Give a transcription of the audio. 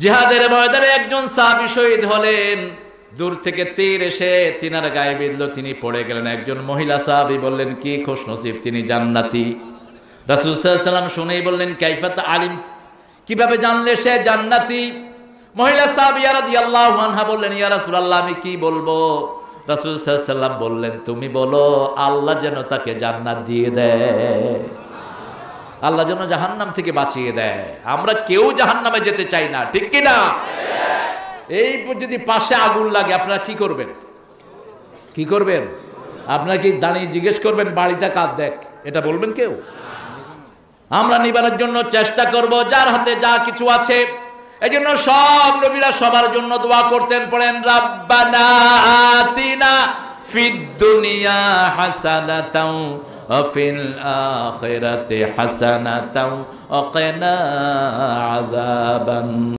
জিহাদের ময়দানে একজন সাহাবী শহীদ হলেন। দূর থেকে তীর এসে তিনার গায়ে বিঁধল, তিনি পড়ে গেলেন। একজন মহিলা সাহাবী বললেন, কি খুশনসিব, তিনি জান্নাতি। রাসূল সাল্লাল্লাহু আলাইহি ওয়াসাল্লাম শুনেই বললেন, কাইফাত আলিম, কিভাবে জানলে সে জান্নাতি? মহিলা সাহাবী রাদিয়াল্লাহু আনহা বললেন, ইয়া রাসূলুল্লাহ, আমি কি বলবো? রাসূল সাল্লাল্লাহু আলাইহি ওয়াসাল্লাম বললেন, তুমি বলো আল্লাহ যেন তাকে জান্নাত দিয়ে দেয়, আল্লাহ যেন জাহান্নাম থেকে বাঁচিয়ে দেয়। আমরা কেউ জাহান্নামে যেতে চাই না, ঠিক কি না? এই যদি পাশে আগুন লাগে আপনারা কি করবেন? কি করবেন? আপনারা কি দাঁড়িয়ে জিজ্ঞেস করবেন বাড়িটা কার দেখ, এটা বলবেন কেউ? আমরা নিবানোর জন্য চেষ্টা করব যার হাতে যা কিছু আছে। এই জন্য সব নবীরা সবার জন্য দোয়া করতেন। পড়েন, রাব্বানা আতিনা ফিদ দুনিয়া হাসানাতাও ওয়া ফিল আখিরাতি হাসানাতাও ওয়া কিনা আযাবান